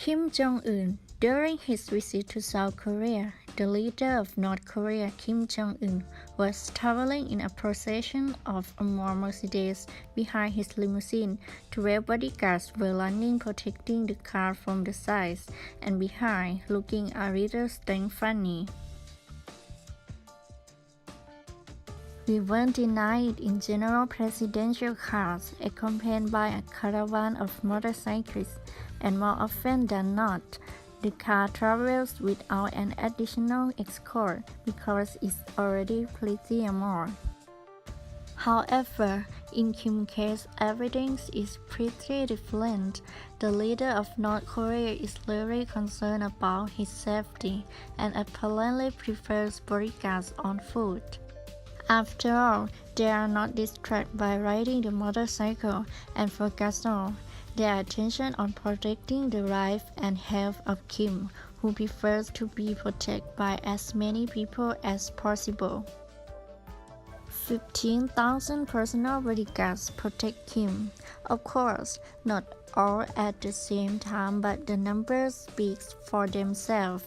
Kim Jong-un. During his visit to South Korea, the leader of North Korea, Kim Jong-un, was traveling in a procession of armored Mercedes behind his limousine. 12 bodyguards were running, protecting the car from the sides and behind, looking a little strange funny. We weren't denied in general presidential cars, accompanied by a caravan of motorcyclists, and more often than not, the car travels without an additional escort because it's already plenty more. However, in Kim's case, everything is pretty different. The leader of North Korea is very concerned about his safety and apparently prefers bodyguards on foot. After all, they are not distracted by riding the motorcycle and focus all their attention on protecting the life and health of Kim, who prefers to be protected by as many people as possible. 15,000 personal bodyguards protect Kim. Of course, not all at the same time, but the numbers speak for themselves.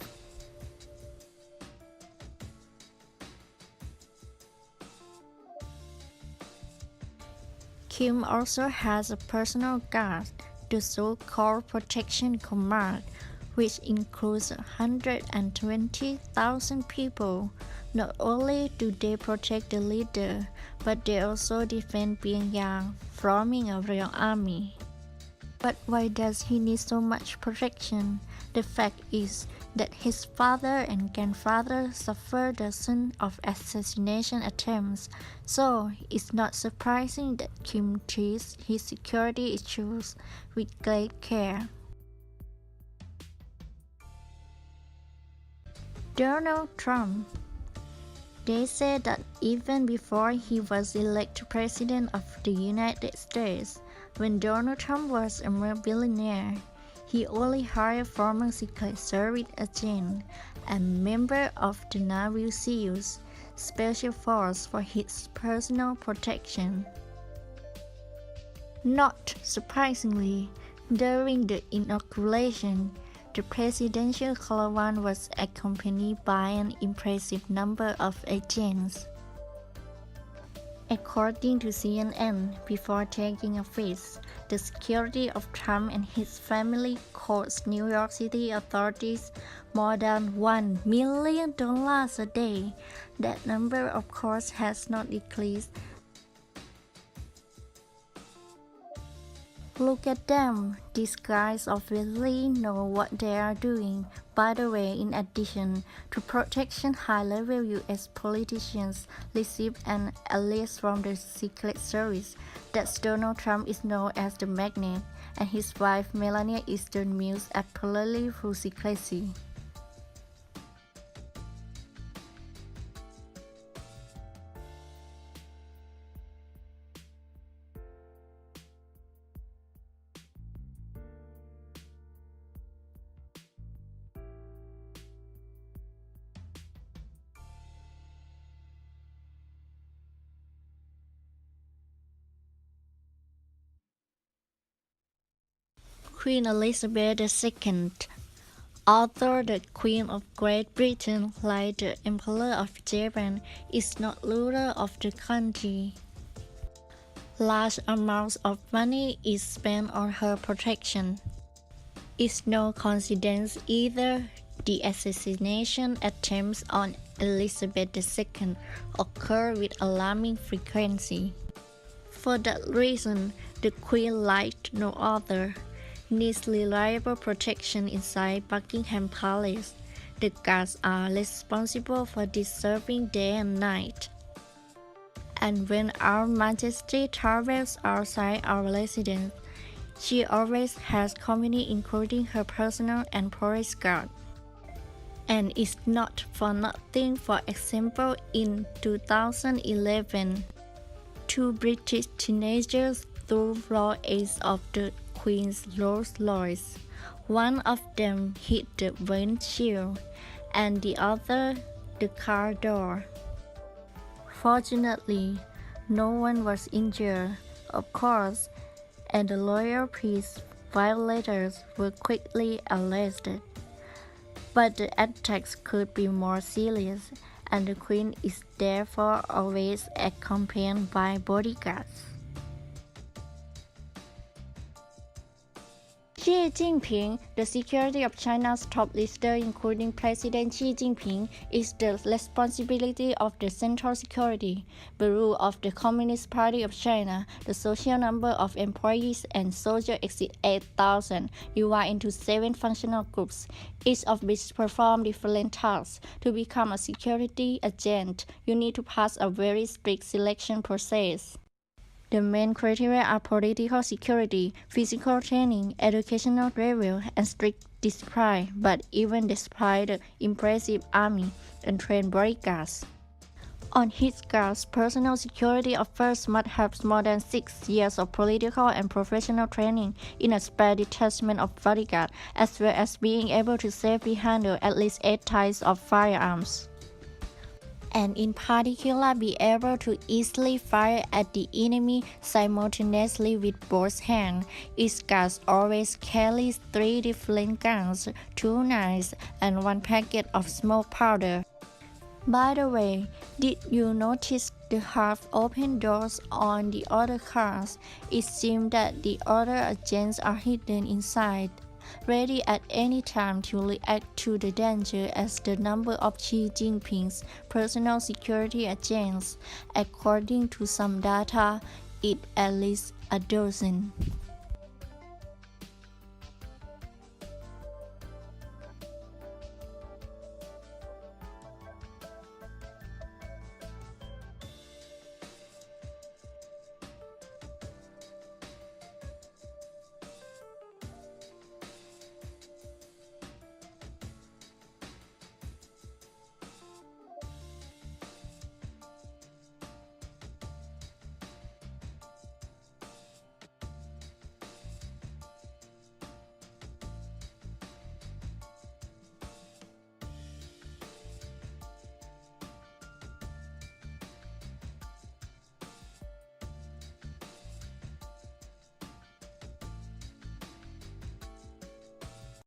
Kim also has a personal guard, the so-called Protection Command, which includes 120,000 people. Not only do they protect the leader, but they also defend Pyongyang, forming a real army. But why does he need so much protection? The fact is that his father and grandfather suffered dozens of assassination attempts, so it's not surprising that Kim treats his security issues with great care. Donald Trump. They say that even before he was elected President of the United States, when Donald Trump was a mere billionaire, he only hired former Secret Service agent and member of the Navy SEALs Special Force for his personal protection. Not surprisingly, during the inauguration, the presidential caravan was accompanied by an impressive number of agents. According to CNN, before taking office, the security of Trump and his family cost New York City authorities more than $1 million a day. That number, of course, has not decreased. Look at them. These guys obviously know what they are doing. By the way, in addition to protection, high-level U.S. politicians receive an alert from the Secret Service that Donald Trump is known as the Magnet, and his wife Melania is the muse apparently through secrecy. Queen Elizabeth II. Although the Queen of Great Britain, like the Emperor of Japan, is not ruler of the country, large amounts of money is spent on her protection. It's no coincidence either. The assassination attempts on Elizabeth II occur with alarming frequency. For that reason, the Queen, like no other, needs reliable protection inside Buckingham Palace. The guards are responsible for this serving day and night. And when Our Majesty travels outside our residence, she always has company including her personal and police guard. And it's not for nothing, for example, in 2011, two British teenagers threw raw eggs of the Queen's Rolls Royce. One of them hit the windshield, and the other the car door. Fortunately, no one was injured, of course, and the royal peace violators were quickly arrested. But the attacks could be more serious, and the queen is therefore always accompanied by bodyguards. Xi Jinping, the security of China's top leader, including President Xi Jinping, is the responsibility of the Central Security Bureau of the Communist Party of China. The social number of employees and soldiers exceeds 8,000, divided into 7 functional groups, each of which perform different tasks. To become a security agent, you need to pass a very strict selection process. The main criteria are political security, physical training, educational level, and strict discipline. But even despite the impressive army and trained bodyguards, on his guards, personal security officers must have more than 6 years of political and professional training in a spare detachment of bodyguards, as well as being able to safely handle at least 8 types of firearms, and in particular be able to easily fire at the enemy simultaneously with both hands. Each guard always carries 3 different guns, 2 knives, and 1 packet of smoke powder. By the way, did you notice the half-open doors on the other cars? It seems that the other agents are hidden inside, ready at any time to react to the danger. As the number of Xi Jinping's personal security agents, according to some data, is at least a dozen.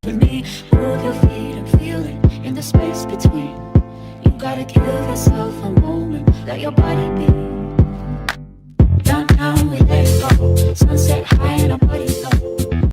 With me, move your feet and feel it in the space between. You gotta give yourself a moment, let your body be